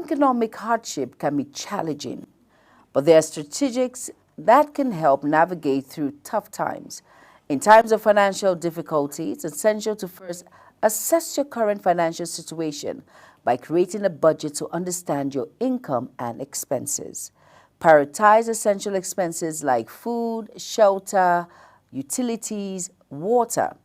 Economic hardship can be challenging, but there are strategies that can help navigate through tough times. In times of financial difficulty, it's essential to first assess your current financial situation by creating a budget to understand your income and expenses. Prioritize essential expenses like food, shelter, utilities, water.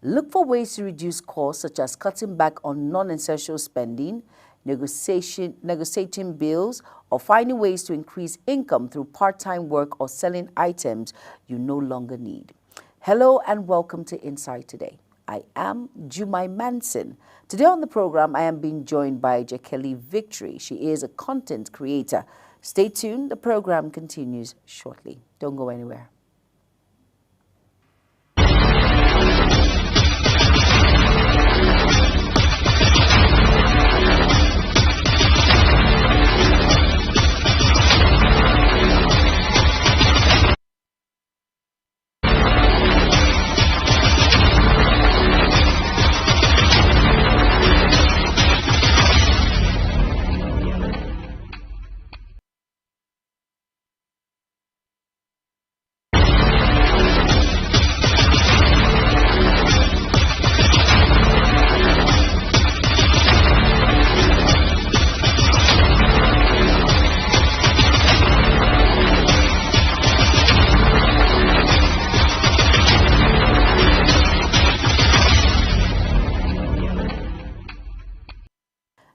Look for ways to reduce costs, such as cutting back on non-essential spending, negotiating bills, or finding ways to increase income through part-time work or selling items you no longer need. Hello and welcome to Insight Today. I am Jumai Manson. Today on the program, I am being joined by Jekeli Victory. She is a content creator. Stay tuned. The program continues shortly. Don't go anywhere.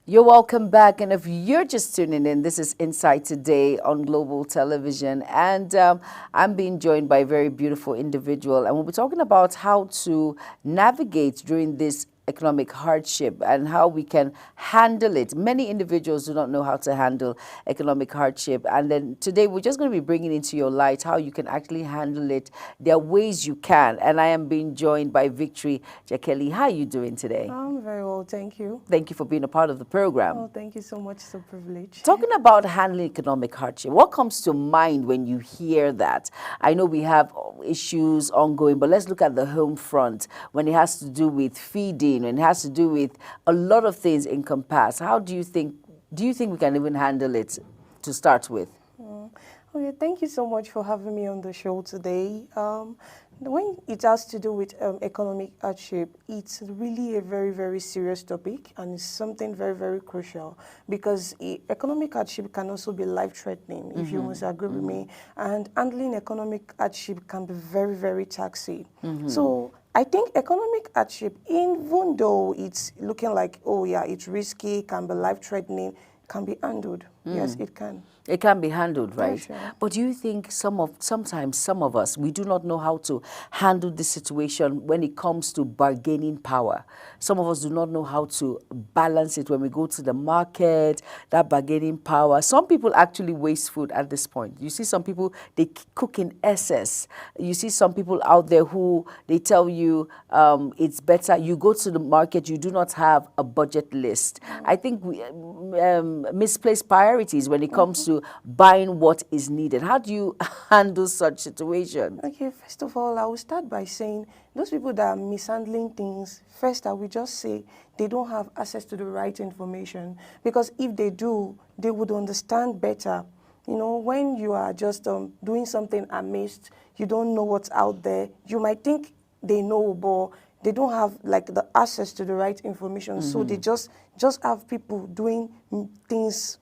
You're welcome back, and if you're just tuning in, this is Insight Today on Global Television, and I'm being joined by a very beautiful individual, and we'll be talking about how to navigate during this economic hardship and how we can handle it. Many individuals do not know how to handle economic hardship, and then today we're just going to be bringing into your light how you can actually handle it. There are ways you can, and I am being joined by Victory. Jekeli, how are you doing today? I'm very well, thank you. Thank you for being a part of the program. Oh, thank you so much. It's a privilege. Talking about handling economic hardship, what comes to mind when you hear that? I know we have issues ongoing, but let's look at the home front when it has to do with feeding, and it has to do with a lot of things encompassed. How do you think we can even handle it to start with? Okay, thank you so much for having me on the show today. When it has to do with economic hardship, it's really a very, very serious topic, and it's something very, very crucial, because economic hardship can also be life-threatening, if you must agree with me, and handling economic hardship can be very, very taxing. So I think economic hardship, even though it's looking like, oh yeah, it's risky, can be life-threatening, can be handled. Yes, it can. It can be handled, right? Sure. But do you think sometimes some of us, we do not know how to handle this situation when it comes to bargaining power? Some of us do not know how to balance it when we go to the market, that bargaining power. Some people actually waste food at this point. You see some people, they cook in excess. You see some people out there who, they tell you it's better. You go to the market, you do not have a budget list. I think we misplaced priorities when it comes to buying what is needed. How do you handle such situation? Okay, first of all, I will start by saying those people that are mishandling things, first I will just say they don't have access to the right information, because if they do, they would understand better. You know, when you are just doing something amidst, you don't know what's out there, you might think they know, but they don't have like the access to the right information. So they just have people doing things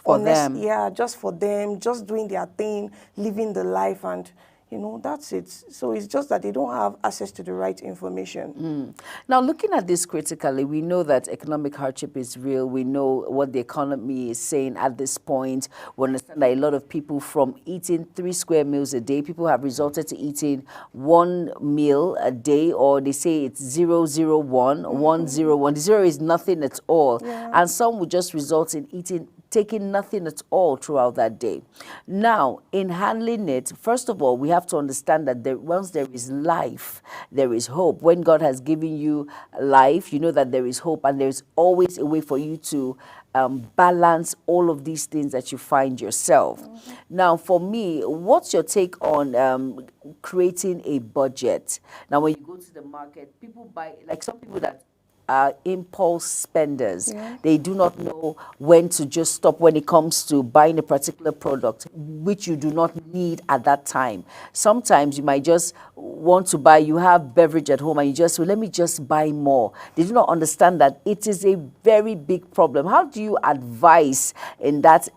for them. Yeah, just for them, just doing their thing, living the life, and you know, that's it. So it's just that they don't have access to the right information. Now, looking at this critically, we know that economic hardship is real. We know what the economy is saying at this point. We understand that a lot of people, from eating 3 square meals a day, people have resorted to eating 1 meal a day, or they say it's 001, 101. The 0 is nothing at all. Yeah. And some would just result in taking nothing at all throughout that day. Now, in handling it, first of all, we have to understand that once there is life, there is hope. When God has given you life, you know that there is hope, and there's always a way for you to balance all of these things that you find yourself. Now, for me, what's your take on creating a budget? Now, when you go to the market, people buy, like some people that are impulse spenders. Yeah. They do not know when to just stop when it comes to buying a particular product, which you do not need at that time. Sometimes you might just want to buy, you have beverage at home and you just, well, let me just buy more. They do not understand that it is a very big problem. How do you advise in that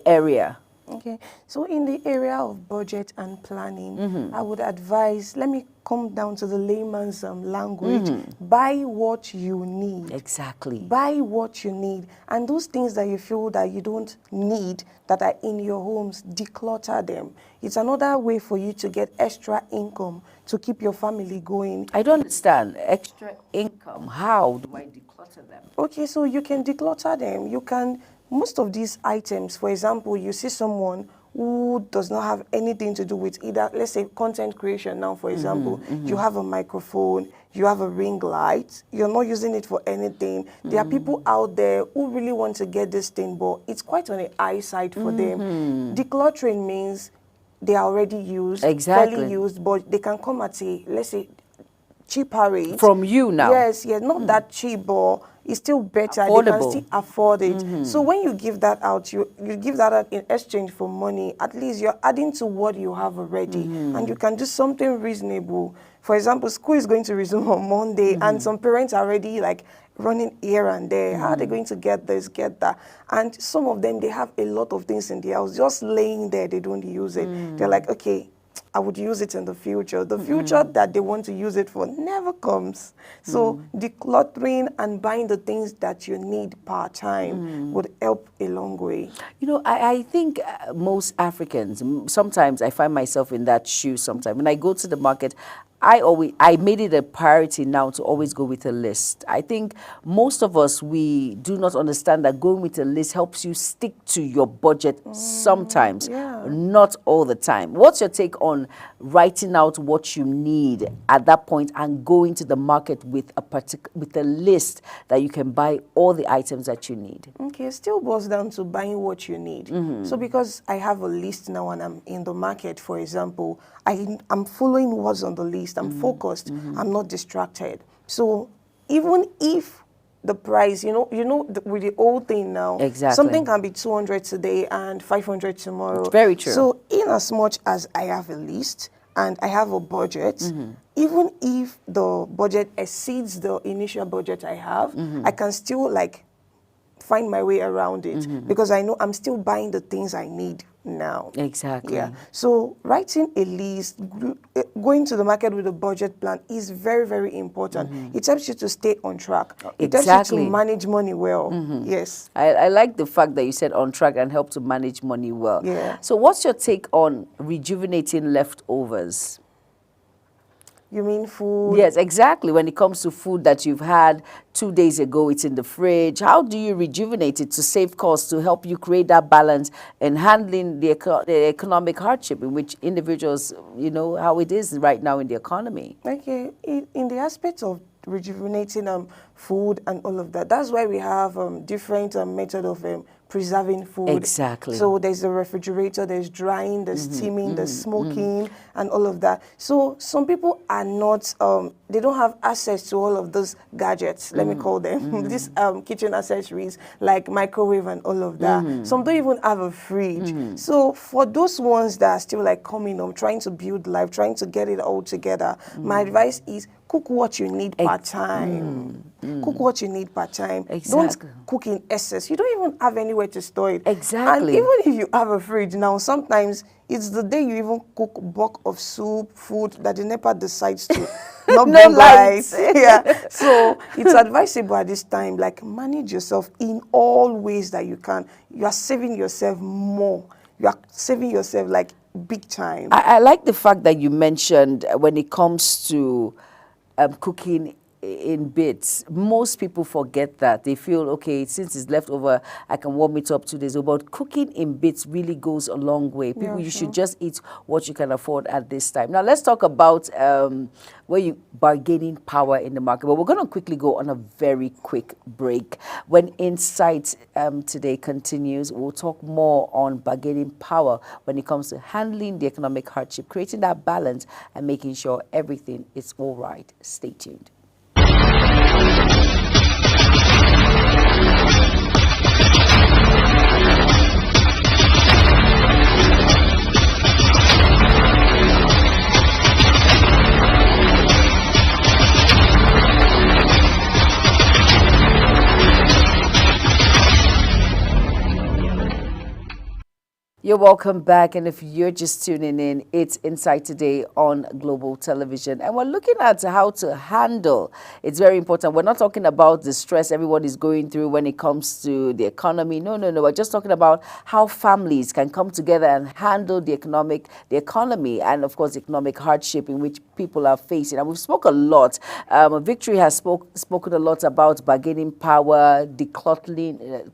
area? Okay, so in the area of budget and planning, I would advise, let me come down to the layman's language, buy what you need. Exactly. Buy what you need. And those things that you feel that you don't need that are in your homes, declutter them. It's another way for you to get extra income to keep your family going. I don't understand. Extra income. How do I declutter them? Okay, so you can declutter them. You can, most of these items, for example, you see someone who does not have anything to do with either, let's say, content creation now, for example. You have a microphone, you have a ring light, you're not using it for anything. There are people out there who really want to get this thing, but it's quite on the eyesight for them. Decluttering means they are already used, fairly used, but they can come at a, let's say, cheaper rate. From you now? Yes, not that cheap, but it's still better. Affordable. They can still afford it. So when you give that out, you give that out in exchange for money. At least you're adding to what you have already, and you can do something reasonable. For example, school is going to resume on Monday, and some parents are already like running here and there. How are they going to get this, get that? And some of them, they have a lot of things in the house just laying there. They don't use it. They're like, okay, I would use it in the future. The future that they want to use it for never comes. So decluttering and buying the things that you need part-time would help a long way. You know, I think most Africans, sometimes I find myself in that shoe sometimes. When I go to the market, I made it a priority now to always go with a list. I think most of us, we do not understand that going with a list helps you stick to your budget sometimes, not all the time. What's your take on writing out what you need at that point and going to the market with a list that you can buy all the items that you need? Okay, it still boils down to buying what you need. So because I have a list now and I'm in the market, for example, I'm following what's on the list. I'm focused. I'm not distracted. So even if the price, with the old thing now, something can be 200 today and 500 tomorrow. Very true. So in as much as I have a list and I have a budget, even if the budget exceeds the initial budget I have, I can still find my way around it because I know I'm still buying the things I need now. Exactly. Yeah. So writing a list, going to the market with a budget plan is very, very important. It helps you to stay on track. It helps you to manage money well. Yes. I like the fact that you said on track and help to manage money well. Yeah. So what's your take on rejuvenating leftovers? You mean food? Yes, exactly. When it comes to food that you've had 2 days ago, it's in the fridge. How do you rejuvenate it to save costs, to help you create that balance in handling the economic hardship in which individuals, how it is right now in the economy? Okay. In the aspect of rejuvenating food and all of that, that's why we have different method of preserving food. Exactly. So there's the refrigerator, there's drying, there's steaming, there's smoking, and all of that. So some people are not, they don't have access to all of those gadgets, let me call them, these kitchen accessories like microwave and all of that. Some don't even have a fridge. So for those ones that are still coming home, trying to build life, trying to get it all together, my advice is cook what you need part-time. Cook what you need part-time. Exactly. Don't cook in excess. You don't even have anywhere to store it. Exactly. And even if you have a fridge now, sometimes it's the day you even cook bulk of soup, food that the NEPA decides to not No bring lights. Yeah. So it's advisable at this time, manage yourself in all ways that you can. You are saving yourself more. You are saving yourself big time. I like the fact that you mentioned when it comes to cooking in bits. Most people forget that. They feel, okay, since it's left over, I can warm it up 2 days ago. But cooking in bits really goes a long way. People, you should just eat what you can afford at this time. Now, let's talk about where you bargaining power in the market. But we're going to quickly go on a very quick break. When Insight today continues, we'll talk more on bargaining power when it comes to handling the economic hardship, creating that balance and making sure everything is all right. Stay tuned. You're welcome back, and if you're just tuning in, it's Insight Today on Global Television, and we're looking at how to handle. It's very important. We're not talking about the stress everyone is going through when it comes to the economy. No, no, no. We're just talking about how families can come together and handle the economy, and of course, economic hardship in which people are facing. And we've spoken a lot. Victory has spoken a lot about bargaining power, decluttering.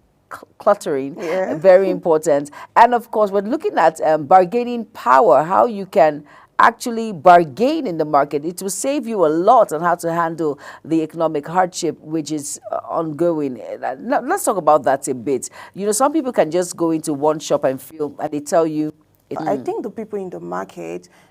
Cluttering, Yeah. very important. And of course, we're looking at bargaining power, how you can actually bargain in the market. It will save you a lot on how to handle the economic hardship which is ongoing. Let's talk about that a bit. You know, some people can just go into one shop and feel, and they tell you, I think the people in the market